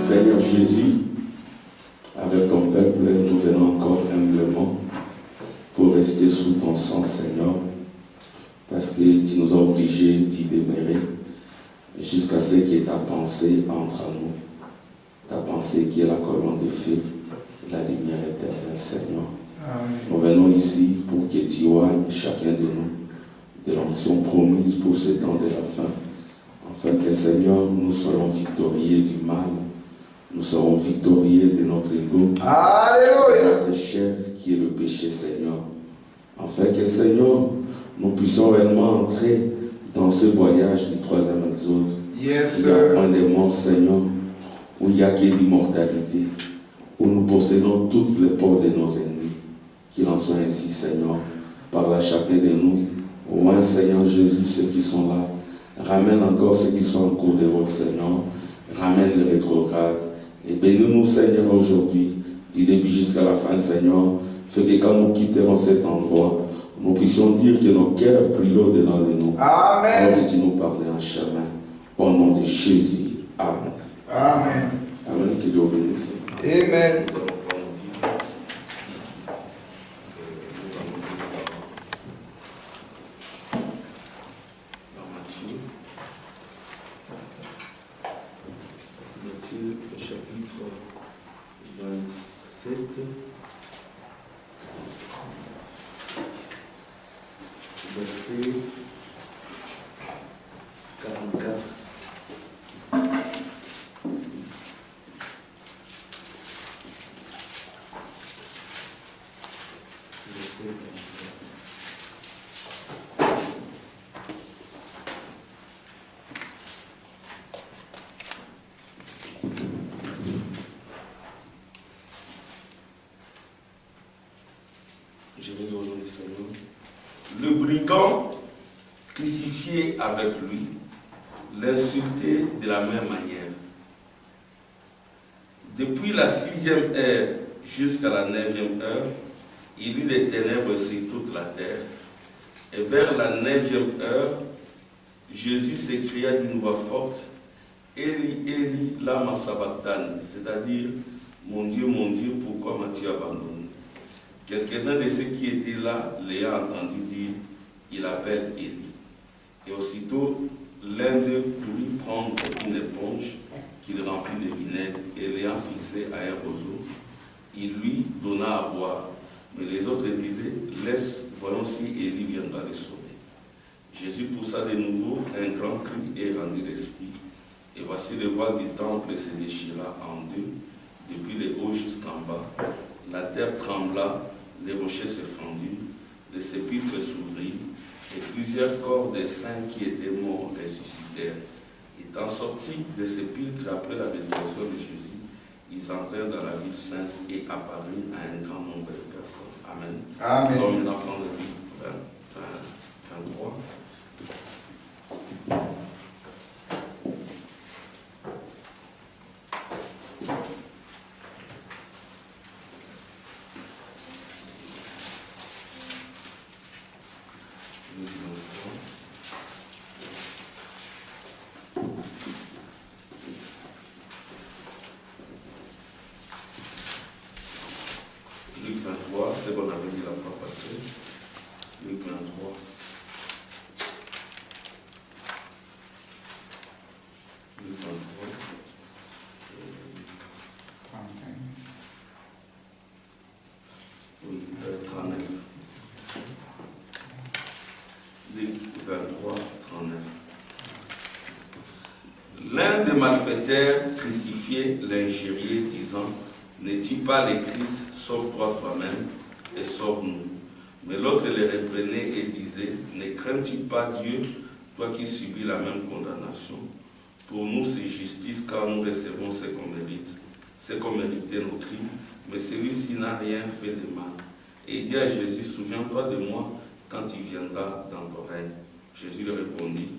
Seigneur Jésus, avec ton peuple, nous venons encore humblement pour rester sous ton sang, Seigneur, parce que tu nous as obligés d'y demeurer jusqu'à ce que ta pensée entre nous, ta pensée qui est la colonne de feu, la lumière éternelle, Seigneur. Amen. Nous venons ici pour que tu oignes chacun de nous de l'onction promise pour ce temps de la fin, afin que, Seigneur, nous soyons victorieux du mal, nous serons victorieux de notre ego, de notre chair qui est le péché, Seigneur. Afin que, Seigneur, nous puissions réellement entrer dans ce voyage du troisième exode. Yes, il y a point de mort, Seigneur, où il n'y a que l'immortalité, où nous possédons toutes les portes de nos ennemis. Qu'il en soit ainsi, Seigneur. Parle à chacun de nous. Au moins, Seigneur Jésus, ceux qui sont là, ramène encore ceux qui sont en cours de route, Seigneur. Ramène les rétrogrades. Et bénis-nous, Seigneur, aujourd'hui, du début jusqu'à la fin, Seigneur. Fais que quand nous quitterons cet endroit, nous puissions dire que nos cœurs brillent au-dedans de nous. Amen. Alors que tu nous parles en chemin. Au nom de Jésus. Amen. Amen. Amen. Que Dieu bénisse. Amen. Chapitre 27, verset 44. Je vais lire au nom du Seigneur. Le brigand crucifié avec lui l'insultait de la même manière. Depuis la 6e heure jusqu'à la 9e heure, il eut des ténèbres sur toute la terre. Et vers la 9e heure, Jésus s'écria d'une voix forte, Eli, Eli, lama sabachthani, c'est-à-dire, mon Dieu, pourquoi m'as-tu abandonné? Quelques-uns de ceux qui étaient là l'ayant entendu dire, il appelle Élie. Et aussitôt, l'un d'eux courut prendre une éponge qu'il remplit de vinaigre et l'ayant fixée à un roseau, il lui donna à boire. Mais les autres disaient, laisse, voyons si Élie viendra les sauver. Jésus poussa de nouveau un grand cri et rendit l'esprit. Et voici le voile du temple se déchira en deux, depuis le haut jusqu'en bas. La terre trembla, les rochers se fendurent, les sépulcres s'ouvrirent, et plusieurs corps des saints qui étaient morts ressuscitèrent. Étant sortis des sépulcres après la résurrection de Jésus, ils entrèrent dans la ville sainte et apparurent à un grand nombre de personnes. Amen. Amen. Donc maintenant, prendre le livre 23. Luc 23, c'est ce qu'on avait dit la fois passée. Luc 23. Luc 23. 31. Oui, 39. Luc 23, 39. L'un des malfaiteurs crucifiés l'injuriait, disant, n'es-tu pas le Christ? Sauve-toi toi-même et sauve-nous. Mais l'autre les reprenait et disait, ne crains-tu pas Dieu, toi qui subis la même condamnation? Pour nous, c'est justice, car nous recevons ce qu'on mérite, ce qu'on méritait nos crimes, mais celui-ci n'a rien fait de mal. Et il dit à Jésus, souviens-toi de moi quand tu viendras dans ton règne. Jésus lui répondit,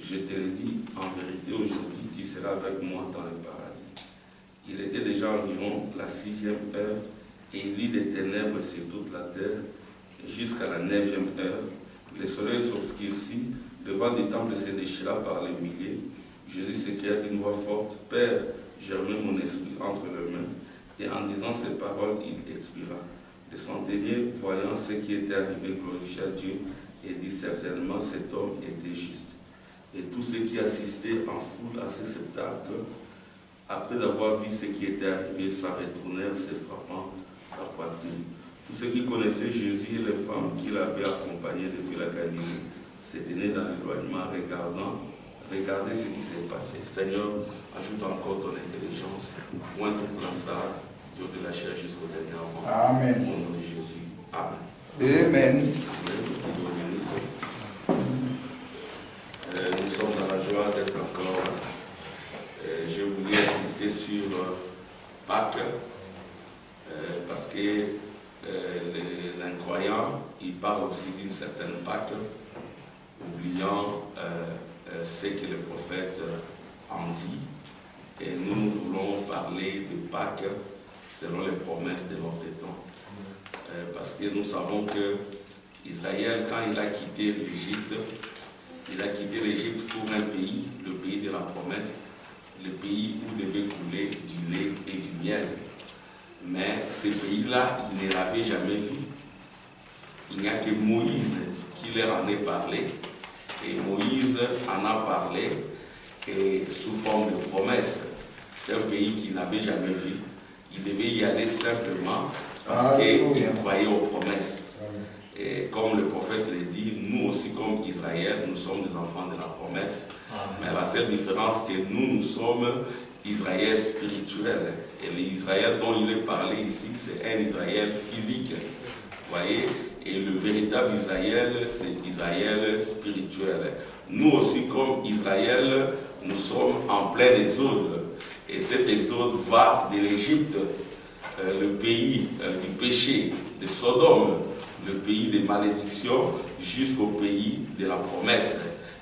je te le dis, en vérité, aujourd'hui, tu seras avec moi dans le paradis. Il était déjà environ la 6e heure, et il y eut des ténèbres sur toute la terre, jusqu'à la 9e heure. Le soleil s'obscurcit, le vent du temple se déchira par les milliers. Jésus s'écria d'une voix forte, Père, germer mon esprit entre les mains. Et en disant ces paroles, il expira. Le centenier, voyant ce qui était arrivé, glorifia Dieu et dit certainement cet homme était juste. Et tous ceux qui assistaient en foule à ce spectacle, après avoir vu ce qui était arrivé, s'en retournèrent, se frappant la poitrine. Tous ceux qui connaissaient Jésus et les femmes qui l'avaient accompagné depuis la Galilée se tenaient dans l'éloignement, regardez ce qui s'est passé. Seigneur, ajoute encore ton intelligence, moins toute la salle, Dieu de la chair jusqu'au dernier moment. Amen. Au nom de Jésus. Amen. Amen. Nous sommes dans la joie d'être encore. Je voulais insister sur Pâques, parce que les incroyants, ils parlent aussi d'une certaine Pâques, oubliant ce que le prophète en dit. Et nous voulons parler de Pâques selon les promesses de notre temps. Parce que nous savons que Israël, quand il a quitté l'Égypte, il a quitté l'Égypte pour un pays, le pays de la promesse, le pays où devait couler du lait et du miel. Mais ce pays-là, il ne l'avait jamais vu. Il n'y a que Moïse qui leur en est parlé. Et Moïse en a parlé et sous forme de promesse. C'est un pays qu'il n'avait jamais vu. Il devait y aller simplement parce qu'il croyait aux promesses. Et comme le prophète l'a dit, nous aussi comme Israël, nous sommes des enfants de la promesse. Mais la seule différence c'est que nous sommes Israël spirituel. Et l'Israël dont il est parlé ici, c'est un Israël physique. Vous voyez? Et le véritable Israël, c'est Israël spirituel. Nous aussi comme Israël, nous sommes en plein exode. Et cet exode va de l'Égypte, le pays du péché, de Sodome, le pays des malédictions, jusqu'au pays de la promesse.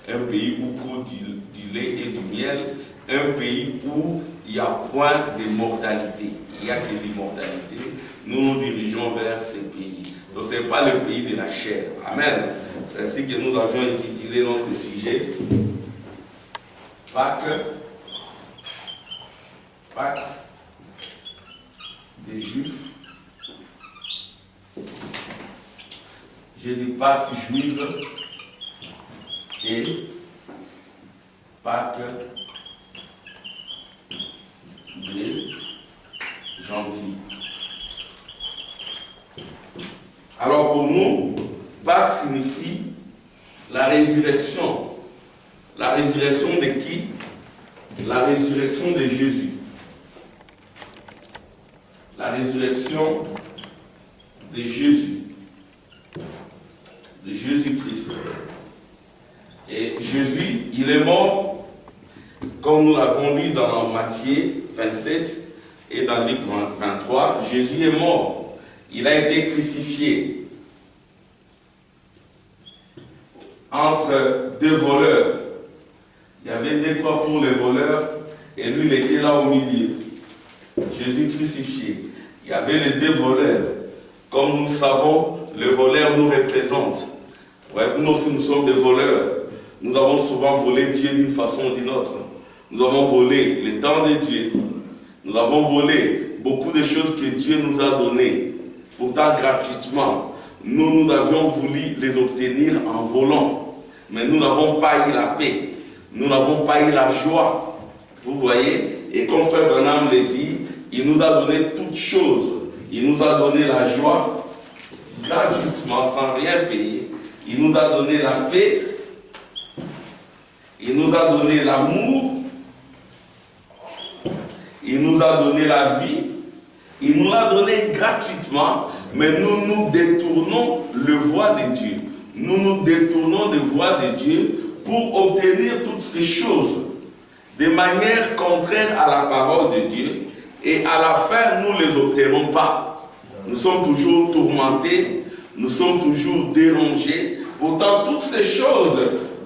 Un pays où coule du lait et du miel, un pays où il n'y a point de mortalité. Il n'y a que l'immortalité. Nous nous dirigeons vers ces pays. Donc ce n'est pas le pays de la chair. Amen. C'est ainsi que nous avions intitulé notre sujet Pâques des Juifs. J'ai dit Pâques juives et Pâques des gentils. Alors pour nous, Pâques signifie la résurrection. La résurrection de qui? La résurrection de Jésus. La résurrection de Jésus. De Jésus-Christ. Et Jésus, il est mort, comme nous l'avons lu dans Matthieu 27 et dans Luc 23, Jésus est mort. Il a été crucifié entre deux voleurs. Il y avait deux croix pour les voleurs et lui, il était là au milieu. Jésus crucifié. Il y avait les deux voleurs. Comme nous le savons, le voleur nous représente. Ouais, nous aussi, nous sommes des voleurs. Nous avons souvent volé Dieu d'une façon ou d'une autre. Nous avons volé le temps de Dieu. Nous avons volé beaucoup de choses que Dieu nous a données, pourtant gratuitement. Nous avions voulu les obtenir en volant. Mais nous n'avons pas eu la paix. Nous n'avons pas eu la joie. Vous voyez? Et comme Frère Branham le dit, il nous a donné toutes choses. Il nous a donné la joie gratuitement, sans rien payer. Il nous a donné la paix. Il nous a donné l'amour. Il nous a donné la vie. Il nous l'a donné gratuitement. Mais nous nous détournons le voie de Dieu. Nous nous détournons de voie de Dieu pour obtenir toutes ces choses de manière contraire à la parole de Dieu. Et à la fin, nous ne les obtenons pas. Nous sommes toujours tourmentés. Nous sommes toujours dérangés. Pourtant, toutes ces choses,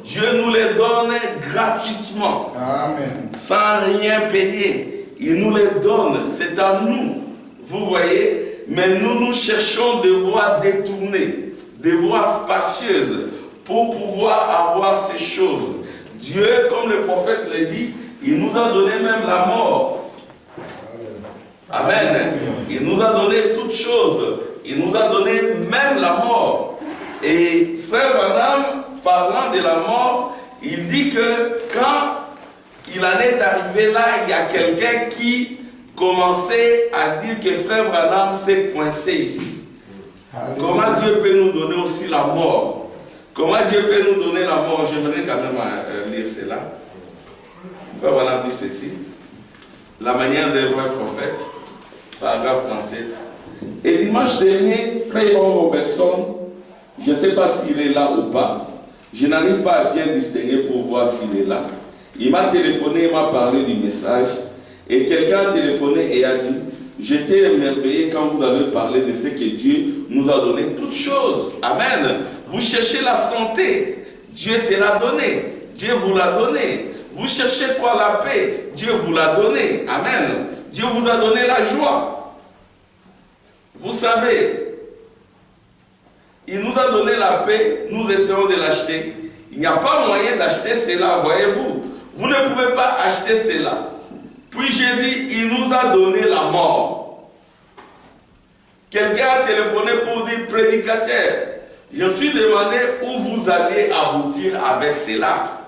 Dieu nous les donne gratuitement. Amen. Sans rien payer. Il nous les donne. C'est à nous. Vous voyez? Mais nous cherchons des voies détournées, des voies spacieuses pour pouvoir avoir ces choses. Dieu, comme le prophète l'a dit, il nous a donné même la mort Amen. Il nous a donné toutes choses. Il nous a donné même la mort. Et frère Branham, parlant de la mort, il dit que quand il en est arrivé là, il y a quelqu'un qui commençait à dire que frère Branham s'est coincé ici. Comment Dieu peut nous donner aussi la mort? Comment Dieu peut nous donner la mort? J'aimerais quand même lire cela. Frère Branham dit ceci. La manière d'un vrai prophète, paragraphe 37. Et dimanche dernier, frère Robertson, je ne sais pas s'il est là ou pas. Je n'arrive pas à bien distinguer pour voir s'il est là. Il m'a téléphoné, il m'a parlé du message. Et quelqu'un a téléphoné et a dit, j'étais émerveillé quand vous avez parlé de ce que Dieu nous a donné toutes choses. Amen. Vous cherchez la santé, Dieu te l'a donné. Dieu vous l'a donné. Vous cherchez quoi? La paix, Dieu vous l'a donné. Amen. Dieu vous a donné la joie. Vous savez, il nous a donné la paix, nous essayons de l'acheter. Il n'y a pas moyen d'acheter cela, voyez-vous. Vous ne pouvez pas acheter cela. Puis j'ai dit, il nous a donné la mort. Quelqu'un a téléphoné pour dire, prédicateur, je me suis demandé où vous allez aboutir avec cela.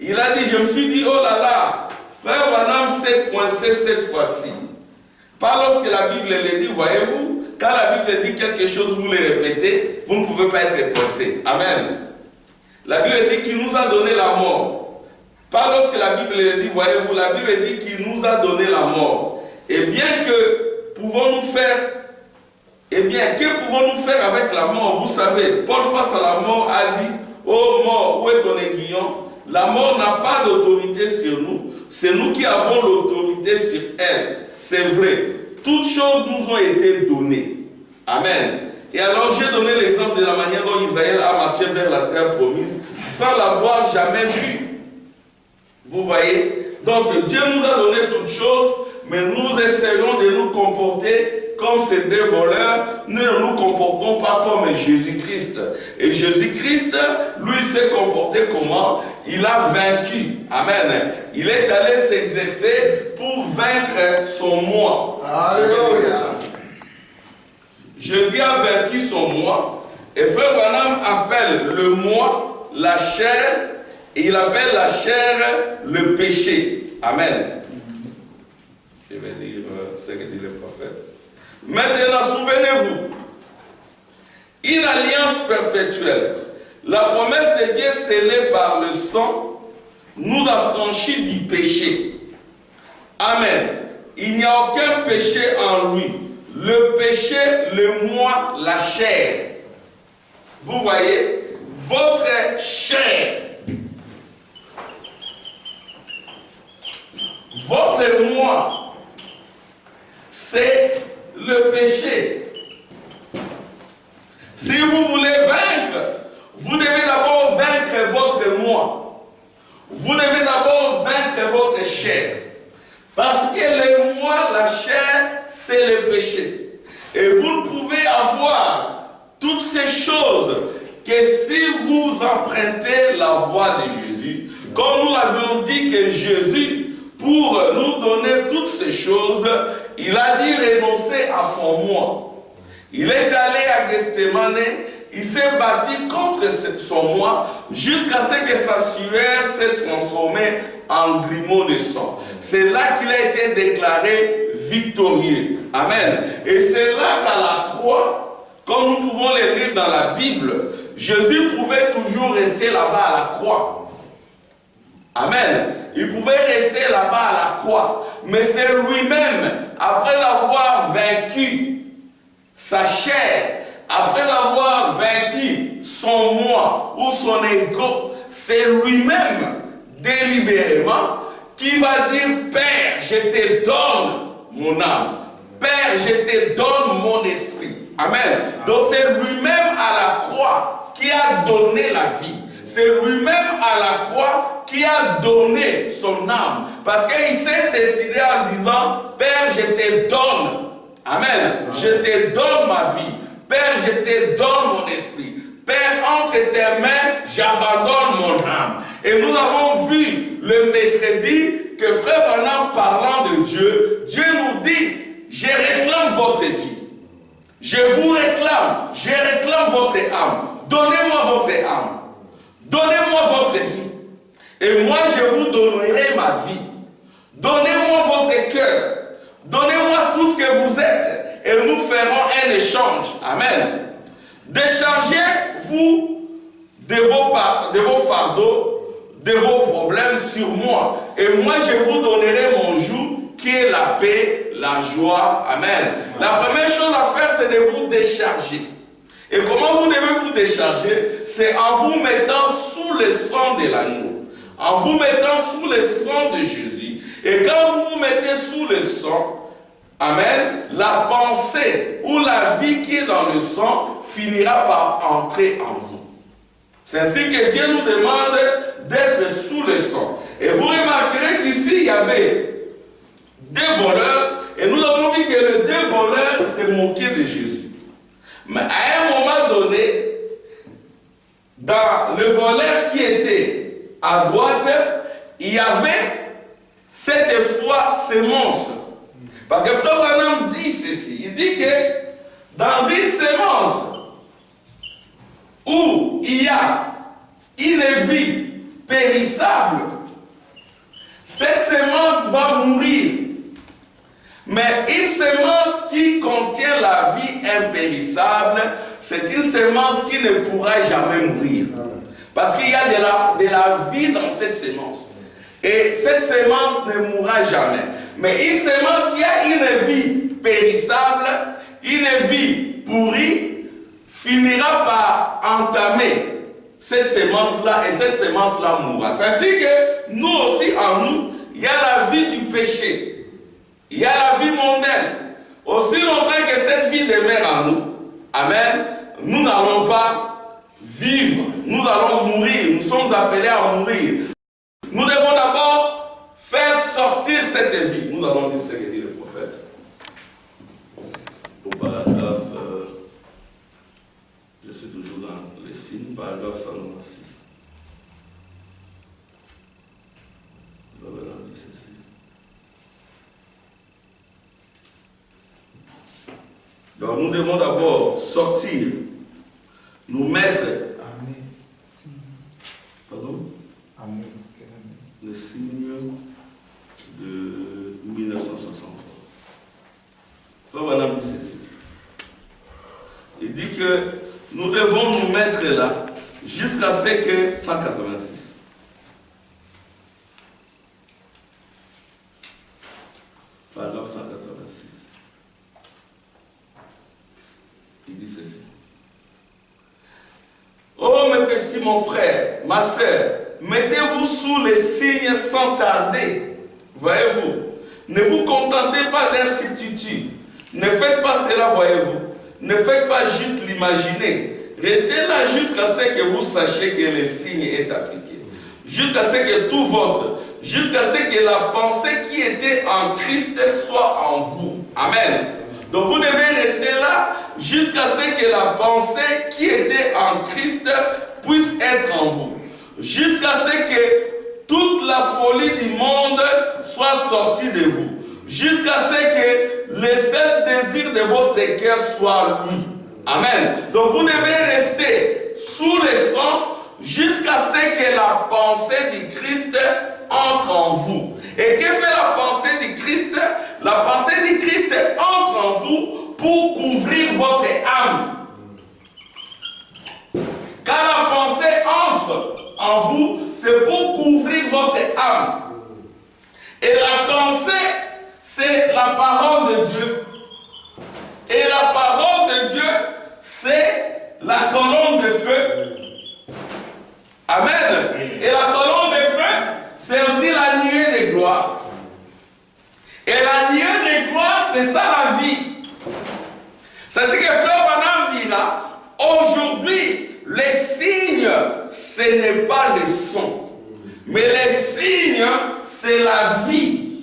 Il a dit, je me suis dit, oh là là, frère Branham s'est coincé cette fois-ci. Pas lorsque la Bible le dit, voyez-vous, quand la Bible dit quelque chose, vous le répétez, vous ne pouvez pas être coincé. Amen. La Bible dit qu'il nous a donné la mort. Pas lorsque la Bible le dit, voyez-vous, la Bible dit qu'il nous a donné la mort. Et bien que pouvons-nous faire, que pouvons-nous faire avec la mort? Vous savez, Paul face à la mort a dit, ô mort, où est ton aiguillon? La mort n'a pas d'autorité sur nous. C'est nous qui avons l'autorité sur elle. C'est vrai. Toutes choses nous ont été données. Amen. Et alors j'ai donné l'exemple de la manière dont Israël a marché vers la terre promise sans l'avoir jamais vue. Vous voyez? Donc Dieu nous a donné toutes choses, mais nous essayons de nous comporter comme ces deux voleurs. Nous ne nous comportons pas comme Jésus-Christ. Et Jésus-Christ, lui, s'est comporté comment? Il a vaincu. Amen. Il est allé s'exercer pour vaincre son moi. Alléluia. Jésus a vaincu son moi. Et frère Branham appelle le moi la chair. Et il appelle la chair le péché. Amen. Je vais dire ce que dit le prophète. Maintenant, souvenez-vous, une alliance perpétuelle. La promesse de Dieu scellée par le sang nous a franchis du péché. Amen. Il n'y a aucun péché en lui. Le péché, le moi, la chair. Vous voyez, votre chair. Votre moi, c'est le péché. Si vous voulez vaincre, vous devez d'abord vaincre votre moi. Vous devez d'abord vaincre votre chair. Parce que le moi, la chair, c'est le péché. Et vous ne pouvez avoir toutes ces choses que si vous empruntez la voie de Jésus, comme nous l'avions dit que Jésus, pour nous donner toutes ces choses, il a dit renoncer à son moi. Il est allé à Gethsemane, il s'est battu contre son moi jusqu'à ce que sa sueur s'est transformée en grumeaux de sang. C'est là qu'il a été déclaré victorieux. Amen. Et c'est là qu'à la croix, comme nous pouvons le lire dans la Bible, Jésus pouvait toujours rester là-bas à la croix. Amen. Il pouvait rester là-bas à la croix. Mais c'est lui-même, après avoir vaincu sa chair, après avoir vaincu son moi ou son ego, c'est lui-même, délibérément, qui va dire, Père, je te donne mon âme. Père, je te donne mon esprit. Amen. Donc c'est lui-même à la croix qui a donné la vie. C'est lui-même à la croix qui a donné son âme. Parce qu'il s'est décidé en disant, Père, je te donne. Amen. Je te donne ma vie. Père, je te donne mon esprit. Père, entre tes mains, j'abandonne mon âme. Et nous avons vu le mercredi que frère Branham parlant de Dieu, Dieu nous dit, je réclame votre vie. Je vous réclame, je réclame votre âme. Donnez-moi votre âme. Donnez-moi votre vie. Et moi, je vous donnerai ma vie. Donnez-moi votre cœur. Donnez-moi tout ce que vous êtes. Et nous ferons un échange. Amen. Déchargez-vous de vos fardeaux, de vos problèmes sur moi. Et moi, je vous donnerai mon joug, qui est la paix, la joie. Amen. La première chose à faire, c'est de vous décharger. Et comment vous devez vous décharger? C'est en vous mettant sous le sang de l'agneau. En vous mettant sous le sang de Jésus. Et quand vous vous mettez sous le sang, amen, la pensée ou la vie qui est dans le sang finira par entrer en vous. C'est ainsi que Dieu nous demande d'être sous le sang. Et vous remarquerez qu'ici, il y avait deux voleurs. Et nous avons vu que les deux voleurs se moquaient de Jésus. Mais à un moment donné, dans le voleur qui était à droite, il y avait cette fois sémence. Parce que Frère Branham dit ceci. Il dit que dans une sémence où il y a une vie périssable, cette sémence va mourir. Mais une sémence qui contient la vie impérissable, c'est une sémence qui ne pourra jamais mourir. Parce qu'il y a de la vie dans cette sémence. Et cette sémence ne mourra jamais. Mais une sémence qui a une vie périssable, une vie pourrie, finira par entamer cette sémence-là et cette sémence-là mourra. C'est ainsi que nous aussi, en nous, il y a la vie du péché. Il y a la vie mondaine. Aussi longtemps que cette vie demeure en nous, amen, nous n'allons pas vivre. Nous allons mourir. Nous sommes appelés à mourir. Nous devons d'abord faire sortir cette vie. Nous allons lire ce que dit le prophète. Au paragraphe, je suis toujours dans les signes, paragraphe 196. Voilà, dit ceci. Donc nous devons d'abord sortir, nous mettre. Amen. Pardon? Amen. Le signe de 1963. Frère Branham dit ceci. Il dit que nous devons nous mettre là jusqu'à ce que 186. Paragraphe 186. Il dit ceci. Oh mes petits, mon frère, ma soeur, mettez-vous sous les signes sans tarder. Voyez-vous, ne vous contentez pas d'un substitut. Ne faites pas cela, voyez-vous. Ne faites pas juste l'imaginer. Restez là jusqu'à ce que vous sachiez que le signe est appliqué. Jusqu'à ce que tout votre, jusqu'à ce que la pensée qui était en Christ soit en vous. Amen. Donc vous devez rester là jusqu'à ce que la pensée qui était en Christ puisse être en vous. Jusqu'à ce que toute la folie du monde soit sortie de vous. Jusqu'à ce que le seul désir de votre cœur soit lui. Amen. Donc vous devez rester sous le sang jusqu'à ce que la pensée du Christ entre en vous. Et que fait la pensée du Christ? La pensée du Christ entre en vous pour couvrir votre âme. Quand la pensée entre en vous, c'est pour couvrir votre âme. Et la pensée, c'est la parole de Dieu. Et la parole de Dieu, c'est la colonne de feu. Amen. Et la colonne de feu, c'est aussi la nuée de gloire. Et la nuée de gloire, c'est ça la vie. C'est ce que Frère Branham dira. Aujourd'hui, les signes, ce n'est pas les sons. Mais les signes, c'est la vie.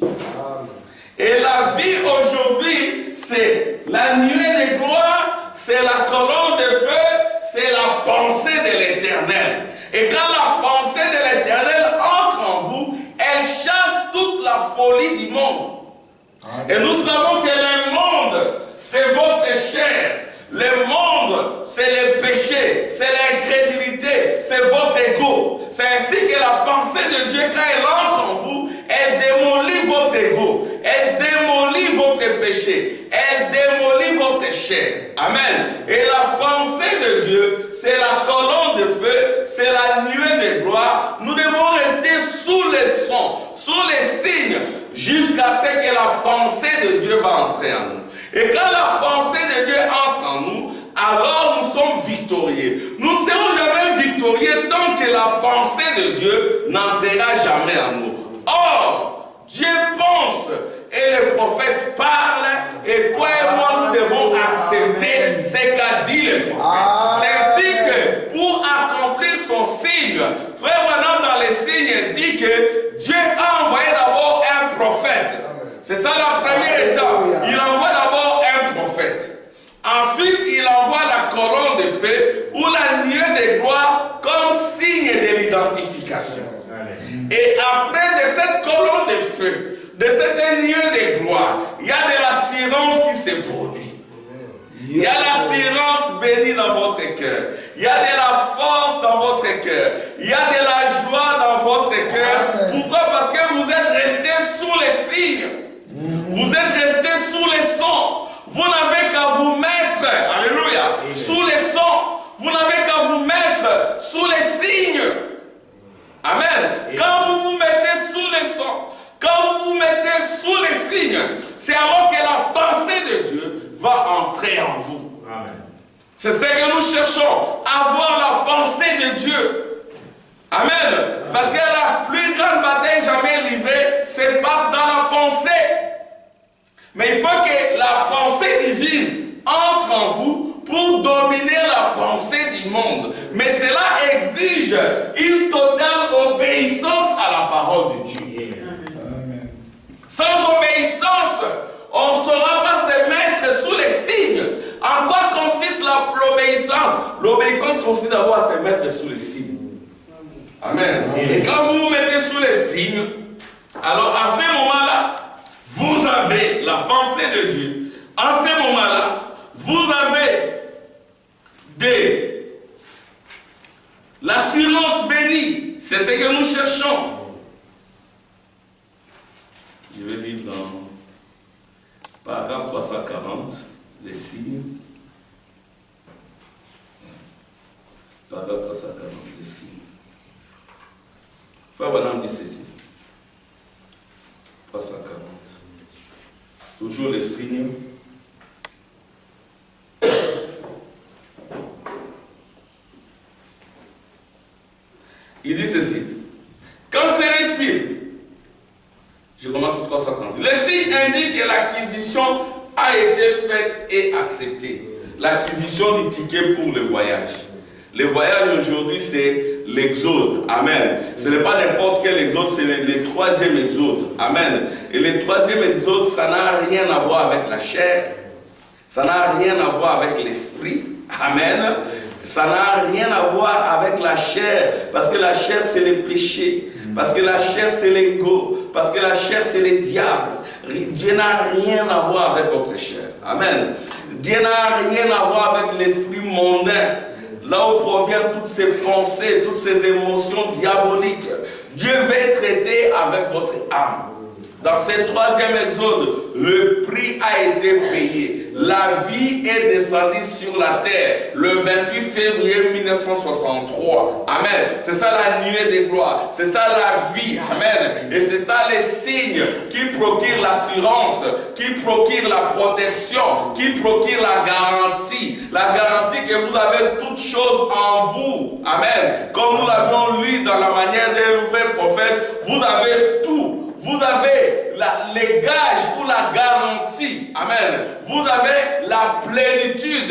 Et la vie aujourd'hui, c'est la nuée de gloire, c'est la colonne de feu, c'est la pensée de l'Éternel. Et quand la pensée de l'Éternel entre en vous, elle chasse toute la folie du monde. Et nous savons que le monde c'est votre chair. Le monde, c'est le péché, c'est l'incrédulité, c'est votre ego. C'est ainsi que la pensée de Dieu, quand elle entre en vous, elle démolit votre ego, elle démolit votre péché, elle démolit votre chair. Amen. Et la pensée de Dieu, c'est la colonne de feu, c'est la nuée de gloire. Nous devons rester sous les sons, sous les signes, jusqu'à ce que la pensée de Dieu va entrer en nous. Et quand la pensée de Dieu entre en nous, alors nous sommes victorieux. Nous ne serons jamais victorieux tant que la pensée de Dieu n'entrera jamais en nous. Or, Dieu pense et le prophète parle et toi et moi nous devons accepter ce qu'a dit le prophète. C'est ainsi que pour accomplir son signe, frère Branham dans les signes dit que Dieu a envoyé d'abord un prophète. C'est ça la première étape. Il envoie d'abord un prophète. Ensuite, il envoie la colonne de feu ou la nuée de gloire comme signe de l'identification. Et après de cette colonne de feu, de cette nuée de gloire, il y a de l'assurance qui se produit. Il y a l'assurance bénie dans votre cœur. Il y a de la force dans votre cœur. Il y a de la joie dans votre cœur. Pourquoi? Parce que vous êtes resté sous les signes. Vous êtes resté sous les sons. Vous n'avez qu'à vous mettre, alléluia, sous les sons. Vous n'avez qu'à vous mettre sous les signes. Amen. Quand vous vous mettez sous les sons, quand vous vous mettez sous les signes, c'est alors que la pensée de Dieu va entrer en vous. Amen. C'est ce que nous cherchons, avoir la pensée de Dieu. Amen. Parce que la plus grande bataille jamais livrée se passe dans la pensée. Mais il faut que la pensée divine entre en vous pour dominer la pensée du monde. Mais cela exige une totale obéissance à la parole de Dieu. Amen. Sans obéissance, on ne saura pas se mettre sous les signes. En quoi consiste l'obéissance? L'obéissance consiste d'abord à se mettre sous les signes. Amen. Et quand vous vous mettez sous les signes, alors à ce moment-là, vous avez la pensée de Dieu. En ce moment-là, vous avez l'assurance bénie. C'est ce que nous cherchons. Je vais lire dans paragraphe 340, les signes. Paragraphe 340, les signes. Frère Branham dit ceci. 340. Toujours les signes. Il dit ceci. Qu'en serait-il? Je commence sur 330. Le signe indique que l'acquisition a été faite et acceptée. L'acquisition du ticket pour le voyage. Le voyage aujourd'hui, c'est l'exode. Amen. Ce n'est pas n'importe quel exode, c'est le troisième exode. Amen. Et le troisième exode, ça n'a rien à voir avec la chair. Ça n'a rien à voir avec l'esprit. Amen. Ça n'a rien à voir avec la chair. Parce que la chair, c'est le péché. Parce que la chair, c'est l'ego. Parce que la chair, c'est le diable. Dieu n'a rien à voir avec votre chair. Amen. Dieu n'a rien à voir avec l'esprit mondain. Là où proviennent toutes ces pensées, toutes ces émotions diaboliques. Dieu veut traiter avec votre âme. Dans ce troisième exode, le prix a été payé. La vie est descendue sur la terre le 28 février 1963. Amen. C'est ça la nuée des gloires. C'est ça la vie. Amen. Et c'est ça les signes qui procurent l'assurance, qui procurent la protection, qui procurent la garantie. La garantie que vous avez toutes choses en vous. Amen. Comme nous l'avions lu dans la manière d'un vrai prophète, vous avez tout. Vous avez les gages ou la garantie. Amen. Vous avez la plénitude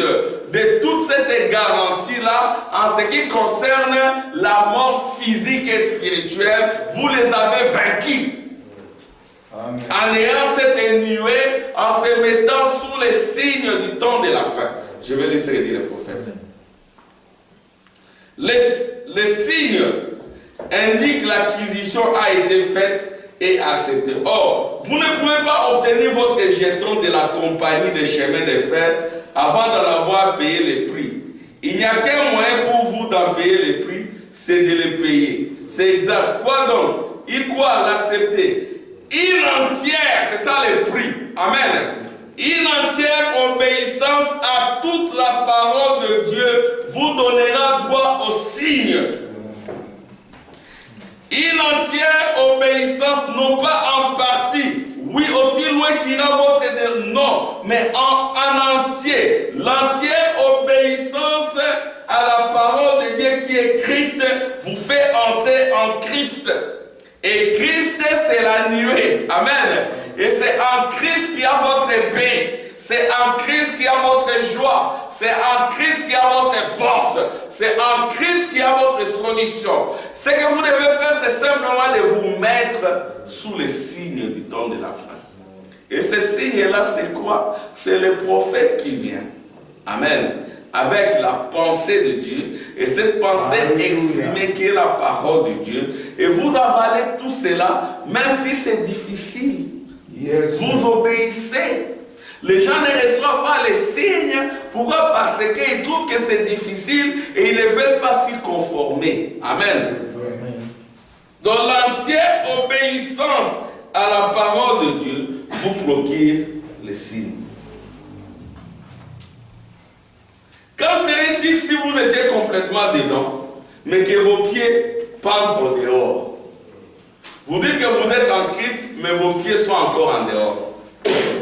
de toute cette garantie-là en ce qui concerne la mort physique et spirituelle. Vous les avez vaincus. Amen. En ayant cette nuée, en se mettant sous les signes du temps de la fin. Je vais laisser dire le prophète. Les signes indiquent que l'acquisition a été faite et accepté. Or, vous ne pouvez pas obtenir votre jeton de la compagnie des chemins de fer avant d'en avoir payé les prix. Il n'y a qu'un moyen pour vous d'en payer les prix, c'est de les payer. C'est exact. Quoi donc? Il quoi l'accepter? Une entière, c'est ça le prix. Amen. Une entière obéissance à toute la parole de Dieu vous donnera droit au signe. Une entière obéissance, non pas en partie, oui, aussi loin qu'ira votre non, mais en entier. L'entière obéissance à la parole de Dieu qui est Christ vous fait entrer en Christ. Et Christ, c'est la nuée. Amen. Et c'est en Christ qu'il y a votre paix. C'est en Christ qu'il y a votre joie. C'est en Christ qu'il y a votre force. C'est en Christ qu'il y a votre solution. Ce que vous devez faire, c'est simplement de vous mettre sous les signes du temps de la fin. Et ce signe-là, c'est quoi? C'est le prophète qui vient. Amen. Avec la pensée de Dieu, et cette pensée exprimée qui est la parole de Dieu, et vous avalez tout cela, même si c'est difficile. Yes. Vous obéissez. Les gens ne reçoivent pas les signes. Pourquoi? Parce qu'ils trouvent que c'est difficile et ils ne veulent pas s'y conformer. Amen. Donc l'entière obéissance à la parole de Dieu vous procure les signes. Quand serait-il si vous étiez complètement dedans, mais que vos pieds pendent au dehors? Vous dites que vous êtes en Christ, mais vos pieds sont encore en dehors.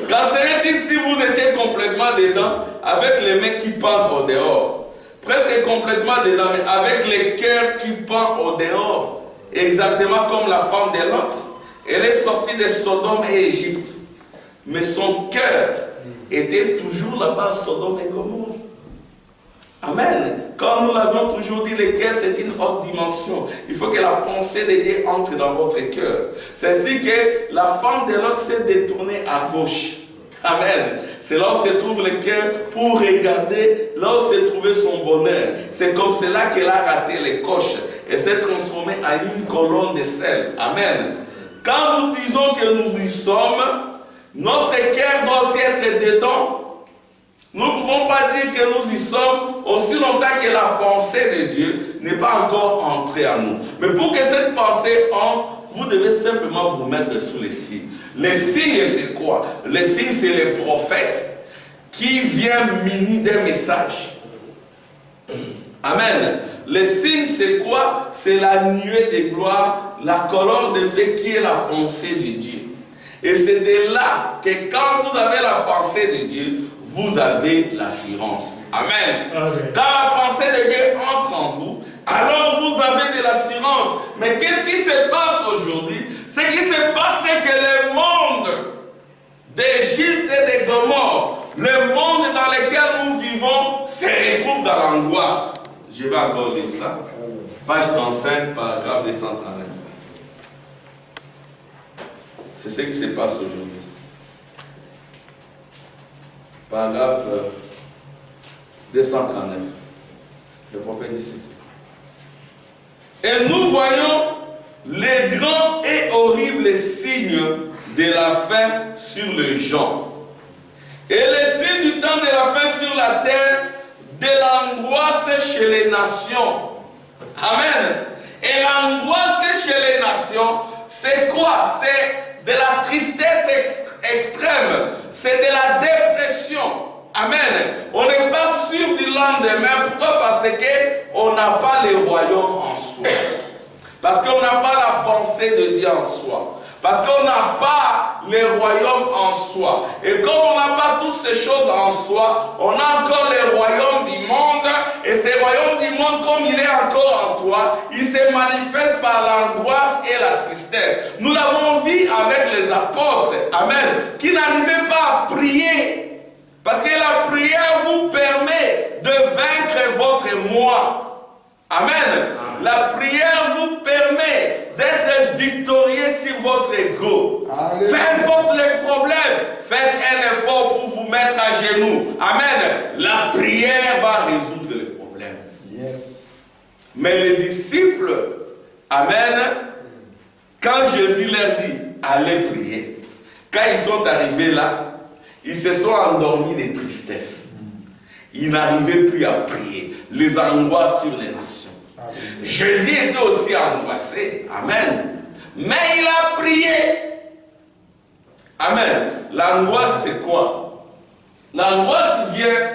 Quand serait-il si vous étiez complètement dedans, avec les mains qui pendent au dehors? Presque complètement dedans, mais avec les cœurs qui pendent au dehors. Exactement comme la femme de Lot. Elle est sortie de Sodome et Égypte. Mais son cœur était toujours là-bas à Sodome et Gomorrhe. Amen. Comme nous l'avons toujours dit, le cœur c'est une haute dimension. Il faut que la pensée de Dieu entre dans votre cœur. C'est ainsi que la femme de Lot s'est détournée à gauche. Amen. C'est là où se trouve le cœur pour regarder là où se trouvait son bonheur. C'est comme cela qu'elle a raté les coches et s'est transformée en une colonne de sel. Amen. Quand nous disons que nous y sommes, notre cœur doit aussi être dedans. Nous ne pouvons pas dire que nous y sommes aussi longtemps que la pensée de Dieu n'est pas encore entrée en nous. Mais pour que cette pensée entre, vous devez simplement vous mettre sous les signes. Les signes, c'est quoi? Les signes, c'est les prophètes qui viennent muni des messages. Amen. Les signes, c'est quoi? C'est la nuée de gloire, la colonne de feu qui est la pensée de Dieu. Et c'est de là que quand vous avez la pensée de Dieu, vous avez l'assurance. Amen. Quand la pensée de Dieu entre en vous, alors vous avez de l'assurance. Mais qu'est-ce qui se passe aujourd'hui? Ce qui se passe, c'est que le monde d'Égypte et de Gomorrhe, le monde dans lequel nous vivons, se retrouve dans l'angoisse. Je vais encore lire ça. Page 35, paragraphe 239. C'est ce qui se passe aujourd'hui. Paragraphe 239. Le prophète dit ceci. Et nous voyons les grands et horribles signes de la fin sur le gens. Et les signes du temps de la fin sur la terre, de l'angoisse chez les nations. Amen. Et l'angoisse chez les nations, c'est quoi? C'est de la tristesse extrême. C'est de la dépression. Amen. On n'est pas sûr du lendemain. Pourquoi? Parce qu'on n'a pas le royaume en soi. Parce qu'on n'a pas la pensée de Dieu en soi. Parce qu'on n'a pas le royaume en soi. Et comme on n'a pas toutes ces choses en soi, on a encore le royaume du monde. Et ce royaume du monde, comme il est encore en toi, il se manifeste par l'angoisse et la tristesse. Nous l'avons vu avec les apôtres, amen, qui n'arrivaient pas à prier. Parce que la prière vous permet de vaincre votre moi. Amen. La prière vous permet d'être victorieux sur votre ego. Peu importe les problèmes, faites un effort pour vous mettre à genoux. Amen. La prière va résoudre les problèmes. Yes. Mais les disciples, amen, quand Jésus leur dit, allez prier, quand ils sont arrivés là, ils se sont endormis de tristesse. Ils n'arrivaient plus à prier. Les angoisses sur les nations. Jésus était aussi angoissé. Amen. Mais il a prié. Amen. L'angoisse, c'est quoi? L'angoisse vient.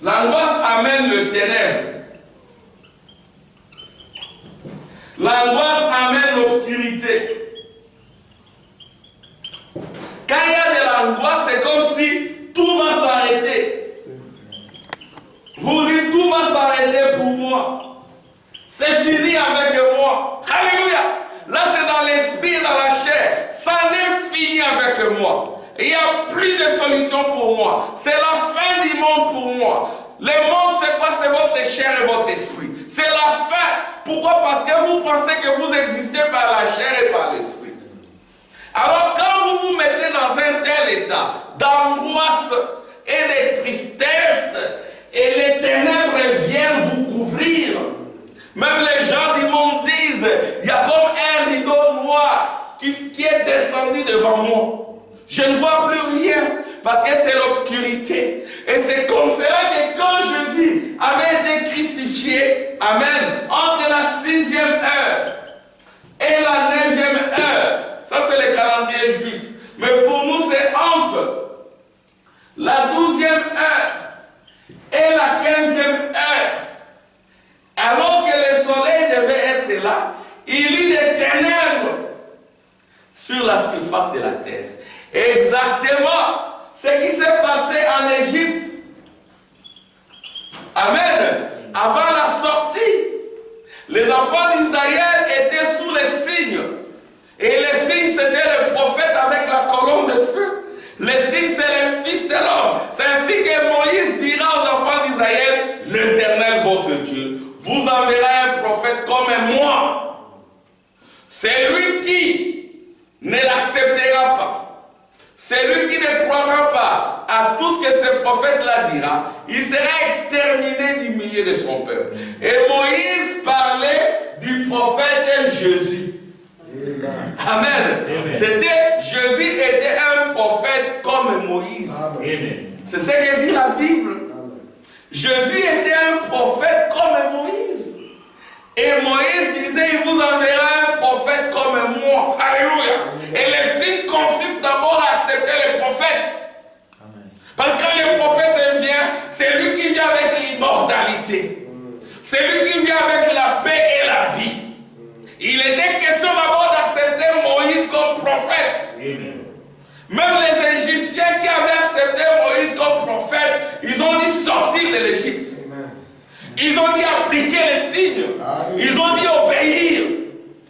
L'angoisse amène le ténèbre. L'angoisse amène l'obscurité. Quand il y a de l'angoisse, c'est comme si tout va s'arrêter. Vous dites, tout va s'arrêter pour moi. C'est fini avec moi. Alléluia. Là, c'est dans l'esprit et dans la chair. Ça n'est fini avec moi. Il n'y a plus de solution pour moi. C'est la fin du monde pour moi. Le monde, c'est quoi? C'est votre chair et votre esprit. C'est la fin. Pourquoi? Parce que vous pensez que vous existez par la chair et par l'esprit. Alors, quand vous vous mettez dans un tel état d'angoisse et de tristesse, et les ténèbres viennent vous couvrir, même les gens du monde disent, il y a comme un rideau noir qui est descendu devant moi. Je ne vois plus rien parce que c'est l'obscurité. Et c'est comme cela que quand Jésus avait été crucifié, amen, entre la 6e heure et la 9e heure, ça c'est le calendrier juif, mais pour nous c'est entre la 12e heure et la 15e heure. Alors que le soleil devait être là, il y eut des ténèbres sur la surface de la terre. Exactement ce qui s'est passé en Égypte. Amen. Avant la sortie, les enfants d'Israël étaient sous les signes. Et les signes, c'était le prophète avec la colonne de feu. Les signes, c'est les fils de l'homme. C'est ainsi que Moïse dira aux enfants d'Israël, l'Éternel votre Dieu vous enverra un prophète comme moi. C'est lui qui ne l'acceptera pas. C'est lui qui ne croira pas à tout ce que ce prophète-là dira. Il sera exterminé du milieu de son peuple. Et Moïse parlait du prophète Jésus. Amen. C'était, Jésus était un prophète comme Moïse. C'est ce que dit la Bible. Jésus était un prophète comme Moïse. Et Moïse disait, il vous enverra un prophète comme moi. Alléluia. Et le signe consiste d'abord à accepter le prophète. Parce que quand le prophète vient, c'est lui qui vient avec l'immortalité. C'est lui qui vient avec la paix et la vie. Il était question d'abord d'accepter Moïse comme prophète. Même les Égyptiens qui avaient accepté Moïse comme prophète, ils ont dit sortir de l'Égypte. Ils ont dit appliquer les signes. Ils ont dit obéir.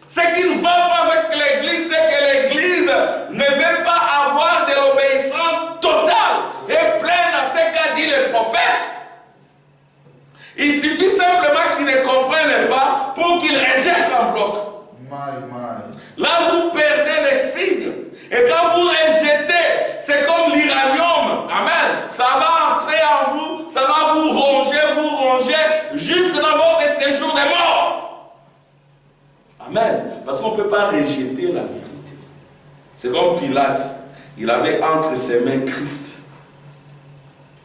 Ce qui ne va pas avec l'Église, c'est que l'Église ne veut pas avoir de l'obéissance totale et pleine à ce qu'a dit le prophète. Il suffit simplement qu'ils ne comprennent pas pour qu'ils rejettent en bloc. Là, vous perdez les signes. Et quand vous rejetez, c'est comme l'uranium. Amen. Ça va entrer en vous, ça va vous ronger, jusque dans votre séjour de mort. Amen. Parce qu'on ne peut pas rejeter la vérité. C'est comme Pilate. Il avait entre ses mains Christ.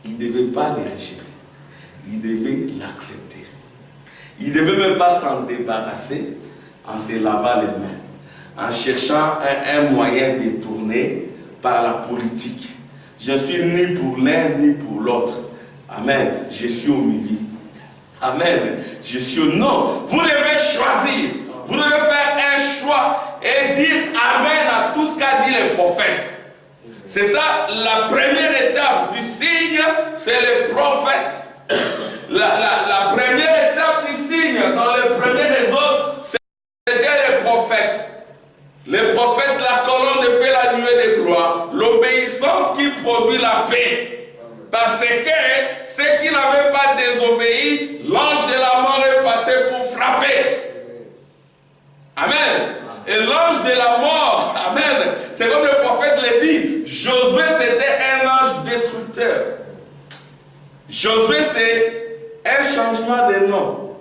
Il ne devait pas le rejeter. Il devait l'accepter. Il ne devait même pas s'en débarrasser en se lavant les mains, en cherchant un moyen détourné par la politique. Je ne suis ni pour l'un ni pour l'autre. Amen. Je suis au milieu. Amen. Je suis au non. Vous devez choisir. Vous devez faire un choix et dire Amen à tout ce qu'a dit le prophète. C'est ça la première étape du signe, c'est le prophète. La première étape du signe dans le premier exode, c'était le prophète. Le prophète, la colonne de feu, la nuée de gloire, l'obéissance qui produit la paix. Parce que ceux qui n'avaient pas désobéi, l'ange de la mort est passé pour frapper. Amen. Et l'ange de la mort, amen, c'est comme le prophète le dit, Josué c'était un ange destructeur. Josué c'est un changement de nom.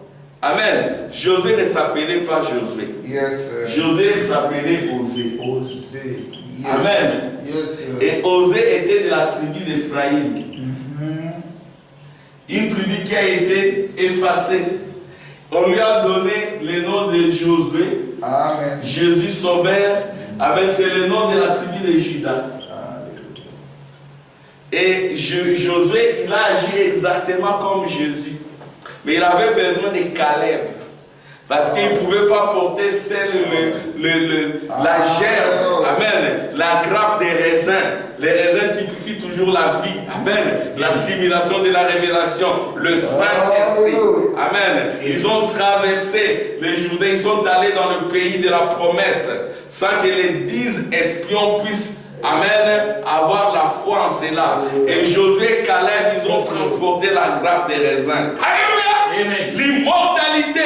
Amen. Josué ne s'appelait pas Josué. Yes, sir. Josué s'appelait Osée. Osée. Yes. Amen. Yes, sir. Et Osée était de la tribu d'Éphraïm. Mhm. Une tribu qui a été effacée. On lui a donné le nom de Josué. Amen. Jésus sauveur, avec c'est le nom de la tribu de Juda. Et Josué, il a agi exactement comme Jésus. Mais il avait besoin de Caleb. Parce qu'il ne pouvait pas porter la gerbe. Amen. La grappe des raisins. Les raisins typifient toujours la vie. Amen. L'assimilation de la révélation. Le Saint-Esprit. Amen. Ils ont traversé le Jourdain. Ils sont allés dans le pays de la promesse. Sans que les 10 espions puissent, amen, avoir la foi en cela. Et Josué et Caleb, ils ont transporté la grappe des raisins. Alléluia. L'immortalité.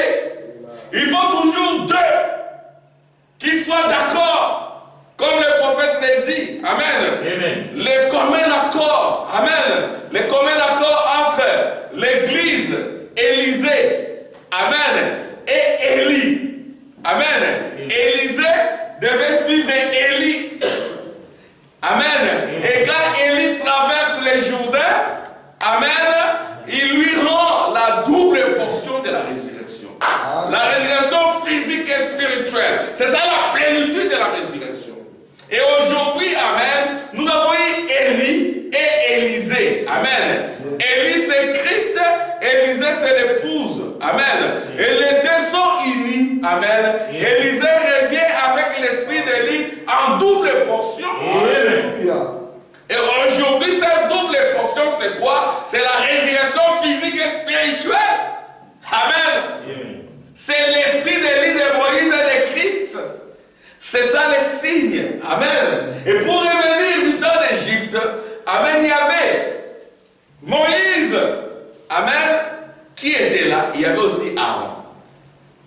Il faut toujours deux qui soient d'accord, comme le prophète l'a dit. Amen. Amen. Le commun accord. Amen. Le commun accord entre l'église, Élisée, amen, et Élie. Amen. Élisée devait suivre Élie. Amen. Et quand Élie traverse le Jourdain, amen, il lui rend la double portion de la résurrection. La résurrection physique et spirituelle. C'est ça la plénitude de la résurrection. Et aujourd'hui, amen, nous avons eu Élie et Élisée. Amen. Élie c'est Christ, Élisée c'est l'épouse. Amen. Et les deux sont unis. Amen. Élisée revient avec l'esprit d'Élie en double portion. Et aujourd'hui, cette double portion, c'est quoi? C'est la résurrection physique et spirituelle. Amen. C'est l'esprit d'Élie, de Moïse et de Christ. C'est ça les signes. Amen. Et pour revenir du temps d'Égypte, amen, il y avait Moïse. Amen. Qui était là? Il y avait aussi Aaron.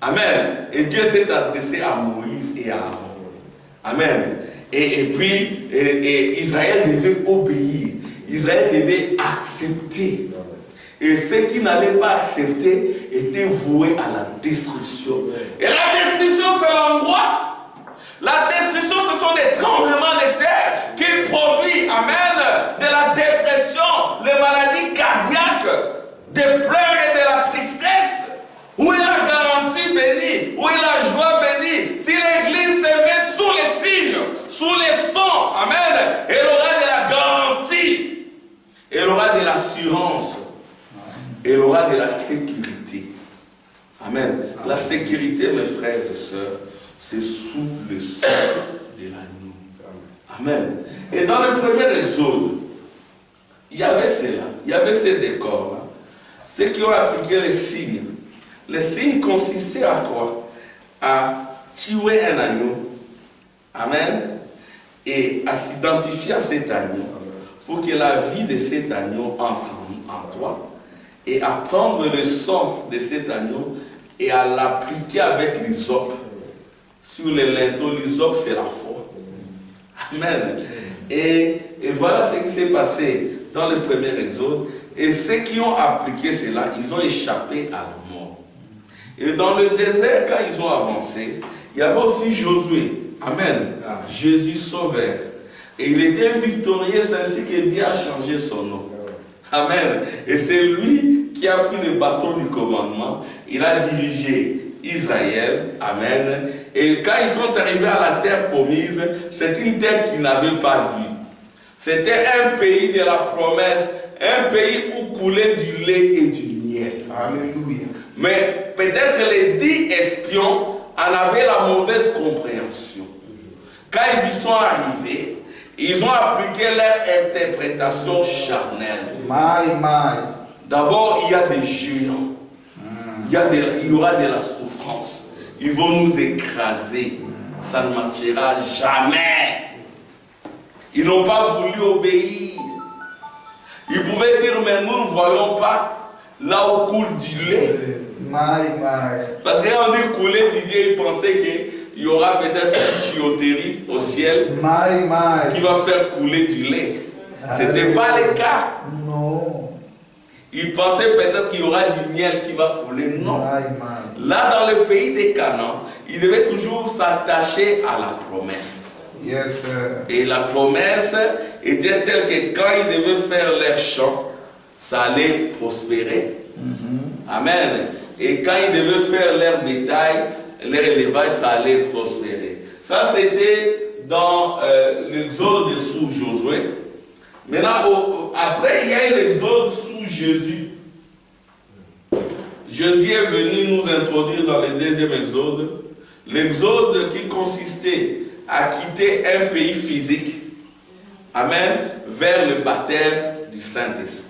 Amen. Et Dieu s'est adressé à Moïse et à Aaron. Amen. Et puis, Israël devait obéir. Israël devait accepter. Et ceux qui n'allaient pas accepter étaient voués à la destruction. Et la destruction, c'est l'angoisse. La destruction, ce sont des tremblements de terre qui produisent, amen, de la dépression, les maladies cardiaques, des pleurs et de la tristesse. Où est la garantie bénie? Où est la joie bénie? Si l'église se met sous les signes, sous les sons, amen, elle aura de la garantie. Elle aura de l'assurance. Elle aura de la sécurité. Amen. La sécurité, mes frères et sœurs, c'est sous le sang de l'agneau. Amen. Et dans le premier Exode, il y avait cela, il y avait ces décors-là. Ceux qui ont appliqué les signes. Les signes consistaient à quoi? À tuer un agneau. Amen. Et à s'identifier à cet agneau pour que la vie de cet agneau entre en toi. Et à prendre le sang de cet agneau et à l'appliquer avec l'hysope sur les linteaux. L'hysope, c'est la foi. Amen. Et voilà ce qui s'est passé dans le premier Exode. Et ceux qui ont appliqué cela, ils ont échappé à la mort. Et dans le désert, quand ils ont avancé, il y avait aussi Josué. Amen. Jésus sauveur. Et il était victorieux, c'est ainsi que Dieu a changé son nom. Amen. Et c'est lui qui a pris le bâton du commandement. Il a dirigé Israël. Amen. Et quand ils sont arrivés à la terre promise, c'est une terre qu'ils n'avaient pas vue. C'était un pays de la promesse, un pays où coulait du lait et du miel. Alléluia. Mais peut-être les 10 espions en avaient la mauvaise compréhension. Quand ils y sont arrivés, ils ont appliqué leur interprétation charnelle. D'abord, il y a des géants. Il y aura de la souffrance. Ils vont nous écraser. Ça ne marchera jamais. Ils n'ont pas voulu obéir. Ils pouvaient dire, mais nous ne voyons pas là où coule du lait. Parce que quand on dit couler du lait, ils pensaient qu'il y aura peut-être une tuyauterie au ciel qui va faire couler du lait. Ce n'était pas le cas. Non. Ils pensaient peut-être qu'il y aura du miel qui va couler. Non. là dans le pays des Canaan, ils devaient toujours s'attacher à la promesse. Yes, sir. Et la promesse était telle que quand ils devaient faire leur champ, ça allait prospérer. Amen. Et quand ils devaient faire leur bétail, leur élevage, ça allait prospérer. Ça, c'était dans l'exode sous Josué. Maintenant, après, il y a eu l'exode sous Jésus. Jésus est venu nous introduire dans le deuxième exode. L'exode qui consistait à quitter un pays physique, amen, vers le baptême du Saint-Esprit.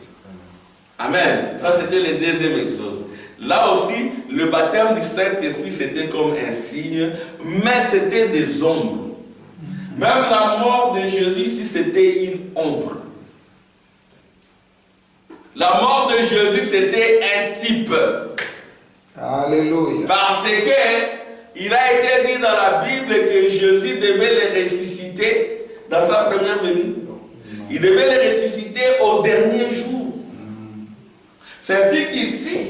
Amen. Ça, c'était le deuxième exode. Là aussi, le baptême du Saint-Esprit, c'était comme un signe, mais c'était des ombres. Même la mort de Jésus ici, c'était une ombre. La mort de Jésus, c'était un type. Alléluia. Parce que il a été dit dans la Bible que Jésus devait les ressusciter dans sa première venue. Il devait les ressusciter au dernier jour. C'est ainsi qu'ici,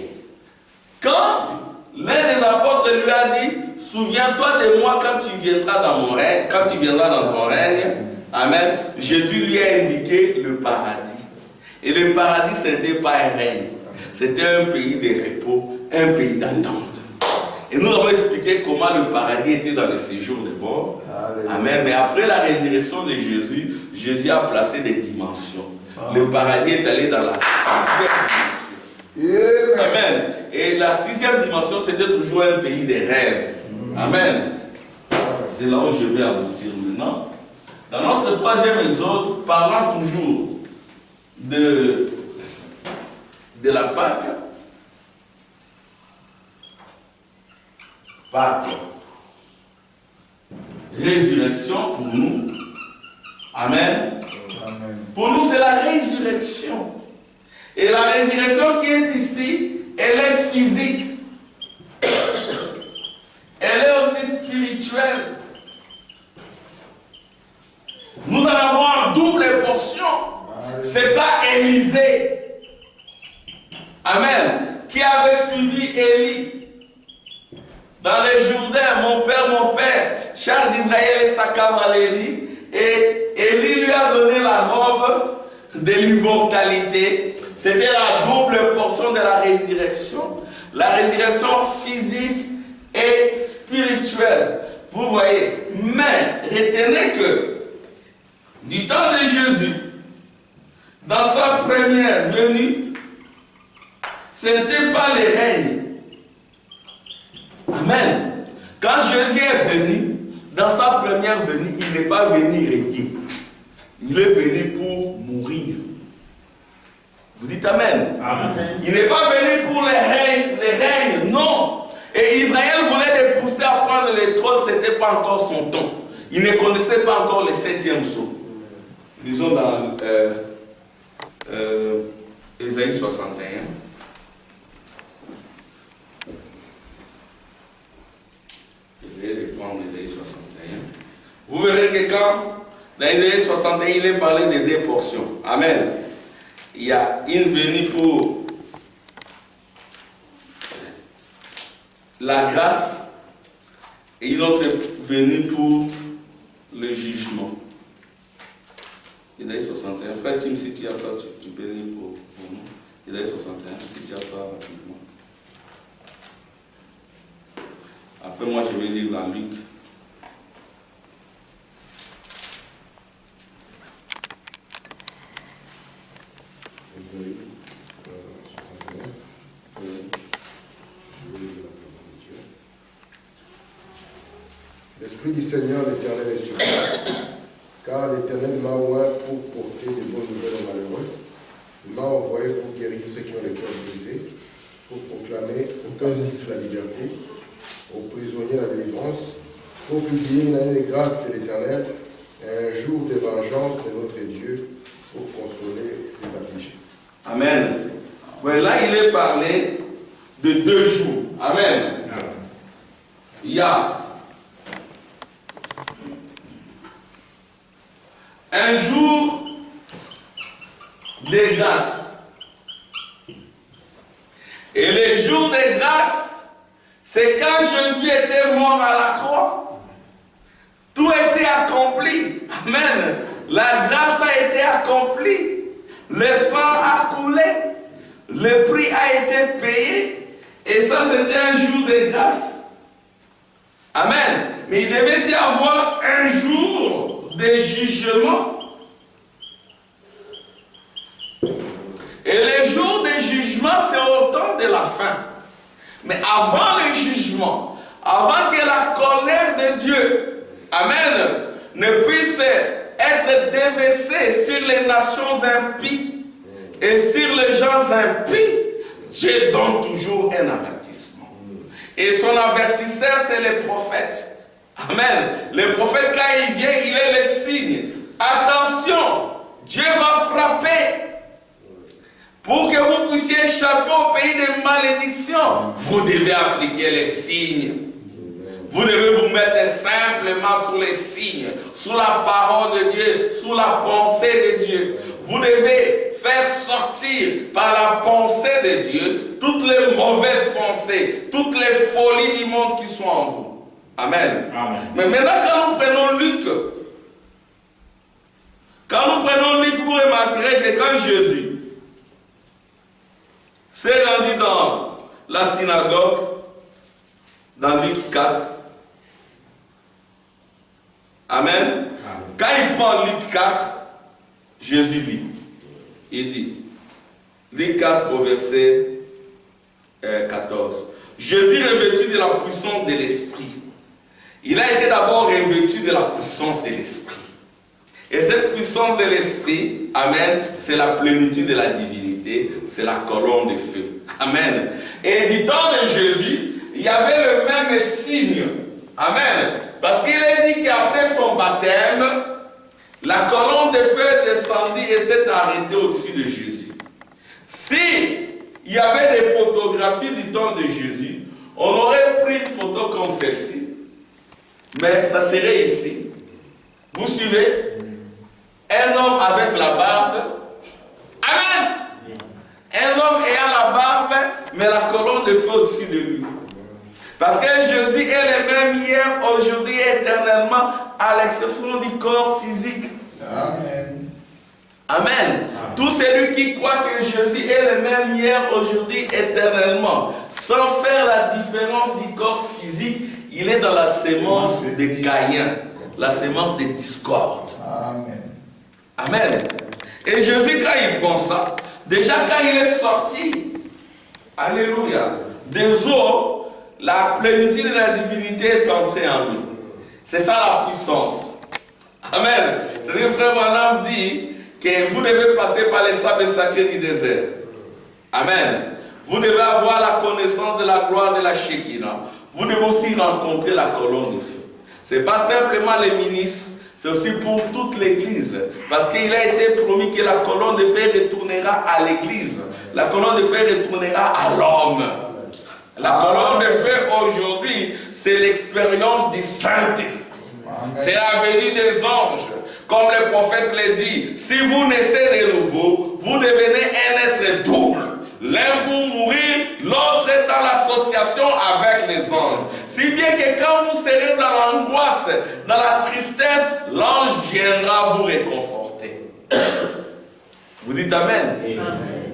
quand l'un des apôtres lui a dit, souviens-toi de moi quand tu viendras dans mon règne, quand tu viendras dans ton règne. Amen. Jésus lui a indiqué le paradis. Et le paradis, ce n'était pas un règne. C'était un pays de repos, un pays d'attente. Et nous avons expliqué comment le paradis était dans le séjour des morts. Amen. Mais après la résurrection de Jésus, Jésus a placé des dimensions. Le paradis est allé dans la 6e dimension. Amen. Et la 6e dimension, c'était toujours un pays de rêves. Amen. C'est là où je vais aboutir maintenant. Dans notre 3e exode, parlant toujours de la Pâque. Pâque. Résurrection pour nous. Amen. Amen. Pour nous, c'est la résurrection. Et la résurrection qui est ici, elle est physique. Elle est aussi spirituelle. Nous en avons en double portion. C'est ça Élisée. Amen. Qui avait suivi Élie. Dans les Jourdains, mon père, char d'Israël et sa cavalerie. Et Élie lui a donné la robe de l'immortalité. C'était la double portion de la résurrection. La résurrection physique et spirituelle. Vous voyez. Mais retenez que du temps de Jésus, dans sa première venue, ce n'était pas le règne. Amen. Quand Jésus est venu, dans sa première venue, il n'est pas venu régner. Il est venu pour mourir. Vous dites Amen. Amen. Il n'est pas venu pour les règnes, non. Et Israël voulait les pousser à prendre le trône, ce n'était pas encore son temps. Il ne connaissait pas encore le 7e sceau. Lisons dans Ésaïe 61. Je vais prendre Ésaïe 61. Vous verrez que quand, dans Ésaïe 61, il est parlé de 2 portions. Amen. Il y a une venue pour la grâce et une autre venue pour le jugement. Ésaïe 61. Frère Tim, si tu as ça, tu peux lire pour nous. Ésaïe 61, si tu as ça rapidement. Après, moi, je vais lire la Luc. L'Esprit du Seigneur, l'Éternel est sur moi, car l'Éternel m'a oint pour porter de bonnes nouvelles aux malheureux. Il m'a envoyé pour guérir ceux qui ont le cœur brisé, pour proclamer aux captifs la liberté, aux prisonniers la délivrance, pour publier une année de grâce de l'Éternel et un jour de vengeance de notre Dieu, pour consoler les affligés. Amen. Ouais, là, il est parlé de 2 jours. Amen. Il y a un jour de grâce. Et le jour de grâce, C'est quand Jésus était mort à la croix. Tout a été accompli. Amen. La grâce a été accomplie. Le sang a coulé. Le prix a été payé. Et ça, c'était un jour de grâce. Amen. Mais il devait y avoir un jour de jugement. Et le jour de jugement, c'est au temps de la fin. Mais avant le jugement, avant que la colère de Dieu, amen, ne puisse être déversée sur les nations impies et sur les gens impies, Dieu donne toujours un avertissement. Et son avertisseur, c'est le prophète. Amen. Le prophète, quand il vient, il est le signe. Attention, Dieu va frapper. Pour que vous puissiez échapper au pays des malédictions, vous devez appliquer les signes. Vous devez vous mettre simplement sur les signes, sur la parole de Dieu, sur la pensée de Dieu. Vous devez faire sortir par la pensée de Dieu toutes les mauvaises pensées, toutes les folies du monde qui sont en vous. Amen. Amen. Mais maintenant, quand nous prenons Luc, vous remarquerez que quand Jésus s'est rendu dans la synagogue, dans Luc 4. Amen. Amen. Quand il prend Luc 4, Jésus lit. Il dit, Luc 4 au verset 14. Jésus revêtu de la puissance de l'Esprit. Il a été d'abord revêtu de la puissance de l'Esprit. Et cette puissance de l'Esprit, amen, c'est la plénitude de la divinité, c'est la colonne de feu. Amen. Et du temps de Jésus, il y avait le même signe. Amen. Parce qu'il est dit qu'après son baptême, la colonne de feu descendit et s'est arrêtée au-dessus de Jésus. Si il y avait des photographies du temps de Jésus, on aurait pris une photo comme celle-ci. Mais ça serait ici. Vous suivez? Un homme avec la barbe. Amen. Un homme ayant la barbe, mais la colonne de feu au-dessus de lui. Parce que Jésus est le même hier, aujourd'hui, éternellement, à l'exception du corps physique. Amen. Amen. Tout celui qui croit que Jésus est le même hier, aujourd'hui, éternellement, sans faire la différence du corps physique, il est dans la sémence de Caïn, la sémence de discorde. Amen. Amen. Et Jésus, quand il prend ça, déjà quand il est sorti, alléluia, des eaux, la plénitude de la divinité est entrée en lui. C'est ça la puissance. Amen. C'est-à-dire que frère Branham dit que vous devez passer par les sables sacrés du désert. Amen. Vous devez avoir la connaissance de la gloire de la Shekinah. Vous devez aussi rencontrer la colonne de feu. Ce n'est pas simplement les ministres, c'est aussi pour toute l'Église. Parce qu'il a été promis que la colonne de feu retournera à l'Église. La colonne de feu retournera à l'homme. La colonne de feu aujourd'hui, c'est l'expérience du Saint-Esprit. C'est la venue des anges. Comme le prophète l'a dit, si vous naissez de nouveau, vous devenez un être double. L'un pour mourir, l'autre est dans l'association avec les anges. Si bien que quand vous serez dans l'angoisse, dans la tristesse, l'ange viendra vous réconforter. Vous dites Amen. Amen.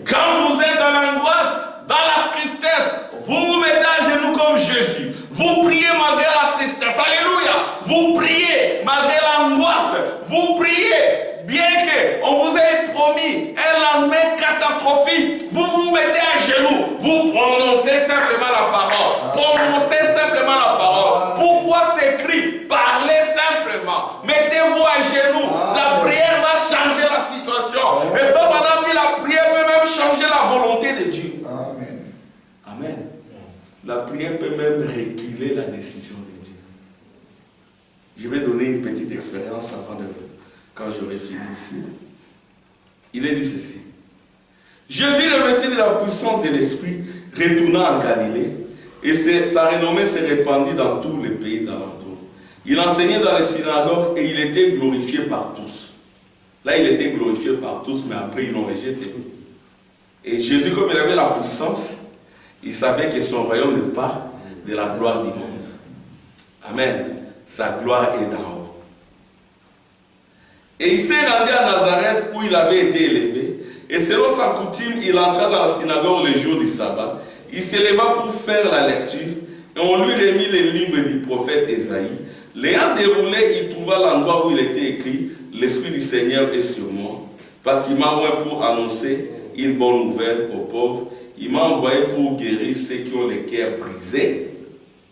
Quand vous êtes dans l'angoisse, dans la tristesse, vous vous mettez à genoux comme Jésus. Vous priez malgré la tristesse. Alléluia. Vous priez malgré l'angoisse. Vous priez bien qu'on vous ait promis un lendemain catastrophique. Vous vous mettez à genoux. Vous prononcez simplement la parole. Prononcez simplement la parole. Pourquoi s'écrit? Parlez simplement. Mettez-vous à genoux. La prière va changer la situation. Et frère Madame dit la prière peut même changer la volonté de Dieu. Amen. Amen. La prière peut même réguler la décision de Dieu. Je vais donner une petite expérience avant de... Quand j'aurai fini ici. Il est dit ceci. Jésus, revêtu de la puissance de l'Esprit, retourna en Galilée, et sa renommée s'est répandue dans tous les pays d'alentour. Il enseignait dans les synagogues et il était glorifié par tous. Là, il était glorifié par tous, mais après, ils l'ont rejeté. Et Jésus, comme il avait la puissance, il savait que son royaume n'est pas de la gloire du monde. Amen. Sa gloire est d'en haut. Et il s'est rendu à Nazareth où il avait été élevé. Et selon sa coutume, il entra dans la synagogue le jour du sabbat. Il s'éleva pour faire la lecture. Et on lui remit les livres du prophète Ésaïe. L'ayant déroulé, il trouva l'endroit où il était écrit « L'Esprit du Seigneur est sur moi, parce qu'il m'a envoyé pour annoncer une bonne nouvelle aux pauvres. Il m'a envoyé pour guérir ceux qui ont les cœurs brisés. »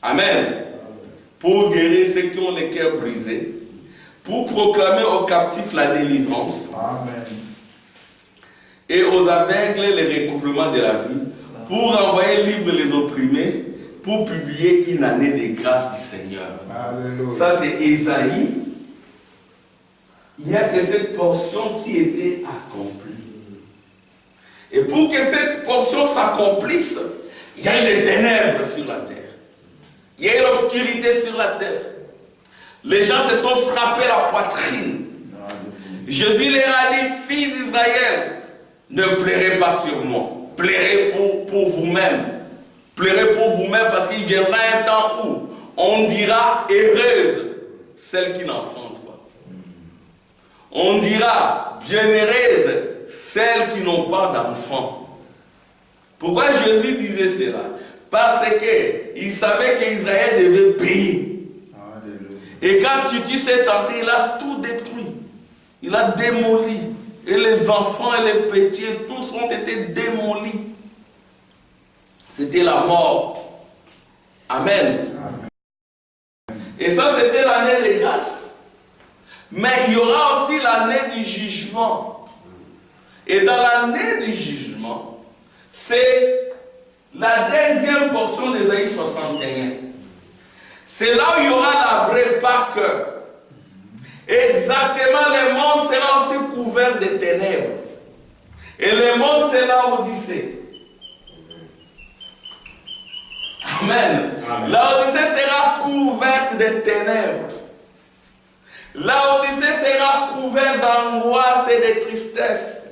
Amen. Pour guérir ceux qui ont les cœurs brisés. Pour proclamer aux captifs la délivrance. Amen. Et aux aveugles le recouvrement de la vie. Pour envoyer libres les opprimés. Pour publier une année de grâce du Seigneur. Alléluia. Ça c'est Ésaïe. Il n'y a que cette portion qui était accomplie. Et pour que cette portion s'accomplisse, il y a eu les ténèbres sur la terre. Il y a eu l'obscurité sur la terre. Les gens se sont frappés la poitrine. Jésus leur a dit, filles d'Israël, ne pleurez pas sur moi. Pleurez pour vous-même. Pleurez pour vous-même parce qu'il viendra un temps où on dira heureuse celle qui n'enfante pas. On dira bienheureuse celles qui n'ont pas d'enfants. Pourquoi Jésus disait cela? Parce qu'il savait qu'Israël devait payer. Et quand Titus est entré, il a tout détruit. Il a démoli. Et les enfants et les petits, tous ont été démolis. C'était la mort. Amen. Et ça, c'était l'année de grâce. Mais il y aura aussi l'année du jugement. Et dans l'année du jugement, c'est la deuxième portion d'Ésaïe 61. C'est là où il y aura la vraie Pâque. Exactement, le monde sera aussi couvert de ténèbres. Et le monde sera l'Odyssée. Amen. L'Odyssée sera couverte de ténèbres. L'Odyssée sera couverte d'angoisse et de tristesse.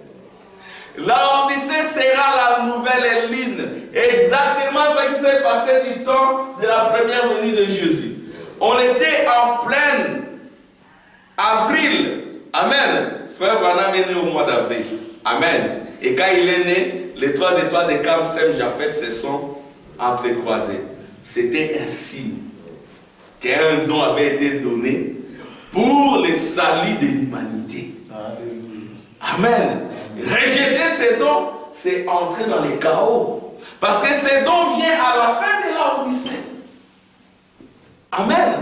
L'Odyssée sera la nouvelle ligne. Exactement ce qui s'est passé du temps de la première venue de Jésus. On était en plein avril. Amen. Frère Branham est né au mois d'avril. Amen. Et quand il est né, les 3 étoiles de Camp Sem Japhet se sont entrecroisées. C'était un signe qu'un don avait été donné pour le salut de l'humanité. Amen. Rejeter ces dons, c'est entrer dans les chaos. Parce que ces dons viennent à la fin de l'Odyssée. Amen.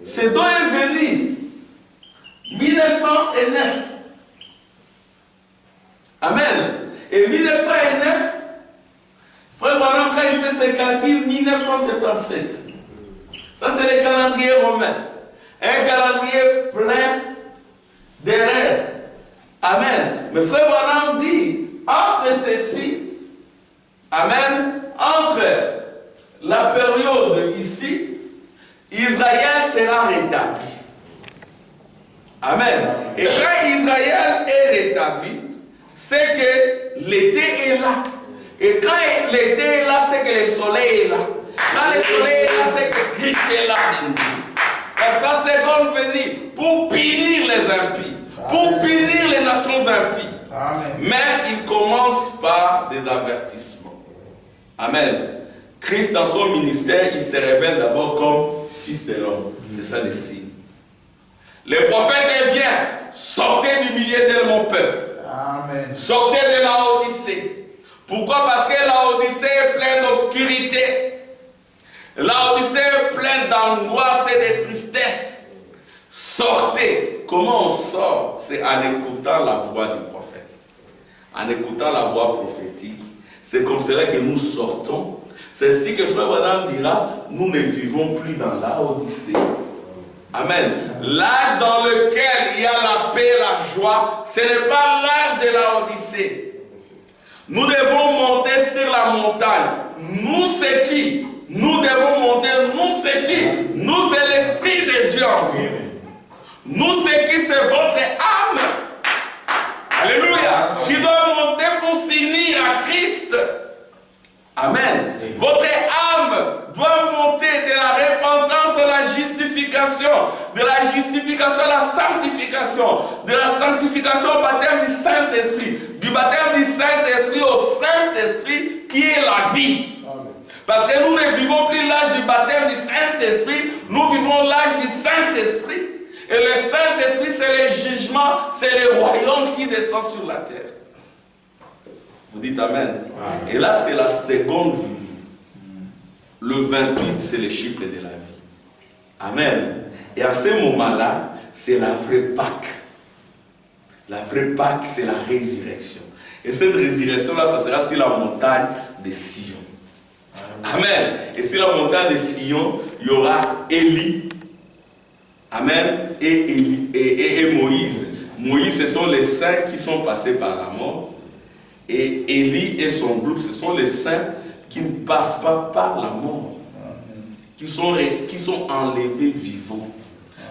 Ces dons est venu 1909. Amen. Et 1909, frère Branham, quand il fait ses calculs, 1977. Ça, c'est le calendrier romain. Un calendrier plein d'erreurs. Amen. Mais frère Branham dit, entre ceci, amen, entre la période ici, Israël sera rétabli. Amen. Et quand Israël est rétabli, c'est que l'été est là. Et quand l'été est là, c'est que le soleil est là. Quand le soleil est là, c'est que Christ est là. Et ça, c'est comme venir pour punir les impies, pour punir les nations impies. Amen. Mais il commence par des avertissements. Amen. Christ, dans son ministère, il se révèle d'abord comme fils de l'homme. C'est ça le signe. Le prophète vient, sortez du milieu de mon peuple. Amen. Sortez de la Odyssée. Pourquoi? Parce que la Odyssée est pleine d'obscurité. La Odyssée est pleine d'angoisse et de tristesse. Sortez. Comment on sort? C'est en écoutant la voix du prophète. En écoutant la voix prophétique. C'est comme cela que nous sortons. C'est ainsi que Frère Branham dira, nous ne vivons plus dans la Odyssée. Amen. L'âge dans lequel il y a la paix, la joie, ce n'est pas l'âge de la Odyssée. Nous devons monter sur la montagne. Nous, c'est qui? Nous devons monter. Nous, c'est qui? Nous, c'est l'Esprit de Dieu en vous. Nous, c'est qui? C'est votre âme. Alléluia. Qui doit monter pour s'unir à Christ. Amen. Votre âme doit résurrection, de la sanctification au baptême du Saint-Esprit, du baptême du Saint-Esprit au Saint-Esprit qui est la vie. Amen. Parce que nous ne vivons plus l'âge du baptême du Saint-Esprit, nous vivons l'âge du Saint-Esprit. Et le Saint-Esprit, c'est le jugement, c'est le royaume qui descend sur la terre. Vous dites Amen. Amen. Et là, c'est la seconde venue. Le 28, c'est le chiffre de la vie. Amen. Et à ce moment-là, c'est la vraie Pâque. La vraie Pâque, c'est la résurrection. Et cette résurrection-là, ça sera sur la montagne de Sion. Amen. Et sur la montagne de Sion, il y aura Élie. Amen. Et Moïse. Moïse, ce sont les saints qui sont passés par la mort. Et Élie et son groupe, ce sont les saints qui ne passent pas par la mort. Qui sont enlevés vivants.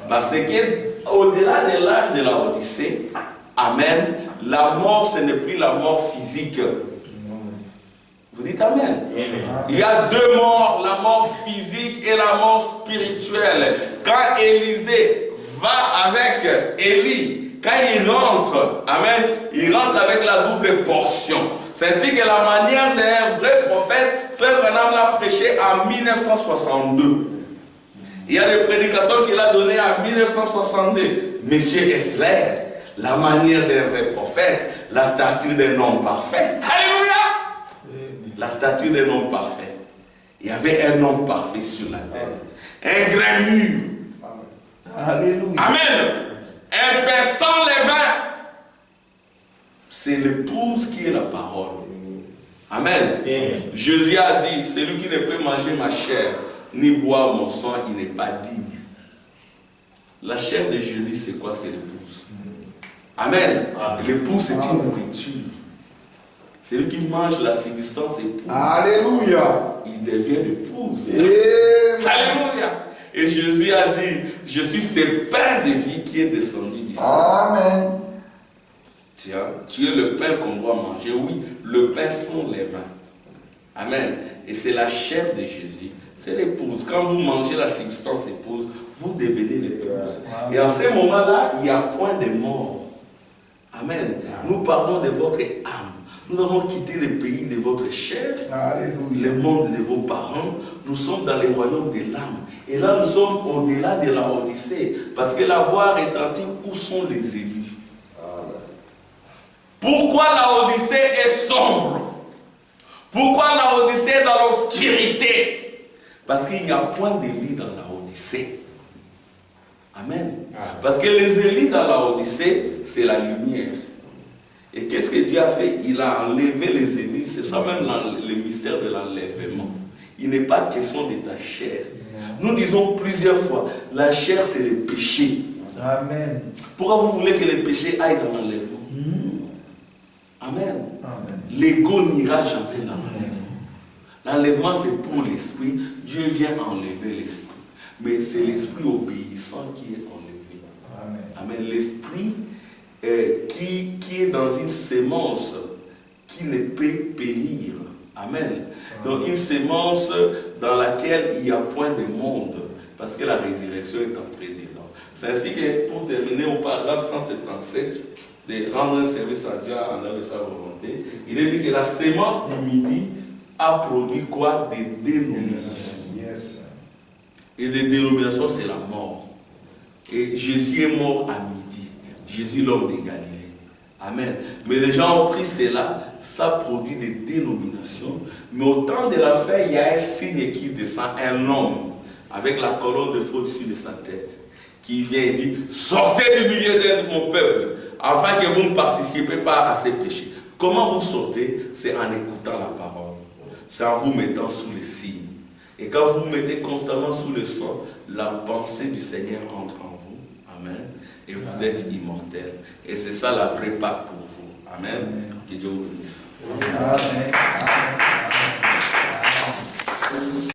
Parce que au-delà de l'âge de la Odyssée, Amen, la mort, ce n'est plus la mort physique. Vous dites Amen. Il y a deux morts, la mort physique et la mort spirituelle. Quand Élisée va avec Élie, quand il rentre, Amen, il rentre avec la double portion. C'est ainsi que la manière d'un vrai prophète, Frère Branham l'a prêché en 1962. Il y a des prédications qu'il a données en 1962. Monsieur Esler, la manière d'un vrai prophète, la stature d'un homme parfait. Alléluia! La stature d'un homme parfait. Il y avait un homme parfait sur la terre. Un grand mur. Alléluia. Amen. Un pain sans levain. C'est l'épouse qui est la parole. Amen. Jésus a dit, celui qui ne peut manger ma chair, ni boire mon sang, il n'est pas digne. La chair de Jésus, c'est quoi? C'est l'épouse. Amen. L'épouse, c'est une nourriture. Celui qui mange la substance épouse. Alléluia. Il devient l'épouse. Amen. Alléluia. Et Jésus a dit, je suis ce pain de vie qui est descendu du ciel. Amen. Tiens, tu es le pain qu'on doit manger. Oui, le pain sans levain. Amen. Et c'est la chair de Jésus. C'est l'épouse. Quand vous mangez la substance épouse, vous devenez l'épouse. Et en ce moment-là, il n'y a point de mort. Amen. Nous parlons de votre âme. Nous avons quitté le pays de votre chair, le monde de vos parents. Nous sommes dans le royaume de l'âme. Et là, nous sommes au-delà de la Odyssée. Parce que la voix retentit, où sont les élus? Pourquoi la Odyssée est sombre? Pourquoi la Odyssée est dans l'obscurité? Parce qu'il n'y a point d'élus dans la Odyssée. Amen. Parce que les élus dans la Odyssée, c'est la lumière. Et qu'est-ce que Dieu a fait? Il a enlevé les élus. C'est ça même le mystère de l'enlèvement. Il n'est pas question de ta chair. Nous disons plusieurs fois, la chair c'est le péché. Amen. Pourquoi vous voulez que le péché aille dans l'enlèvement? Amen. L'ego n'ira jamais dans l'enlèvement. L'enlèvement c'est pour l'esprit. Dieu vient enlever l'esprit. Mais c'est l'esprit obéissant qui est enlevé. Amen. L'esprit qui est dans une sémence qui ne peut périr. Amen. Donc une sémence dans laquelle il n'y a point de monde, parce que la résurrection est entrée dedans. C'est ainsi que, pour terminer au paragraphe 177, de rendre un service à Dieu en œuvre de sa volonté, il est dit que la sémence du midi a produit quoi? Des dénominations. Yes. Et les dénominations, c'est la mort. Et Jésus est mort à midi. Jésus, l'homme de Galilée. Amen. Mais les gens ont pris cela, ça produit des dénominations. Mais au temps de la fin, il y a un signe qui descend, un homme, avec la colonne de feu au-dessus de sa tête, qui vient et dit, sortez du milieu de mon peuple, afin que vous ne participez pas à ces péchés. Comment vous sortez? C'est en écoutant la parole. C'est en vous mettant sous les signes. Et quand vous vous mettez constamment sous le son, la pensée du Seigneur entre en vous. Amen. Et vous êtes immortel. Et c'est ça la vraie Pâque pour vous. Amen. Que Dieu vous bénisse. Amen. Amen.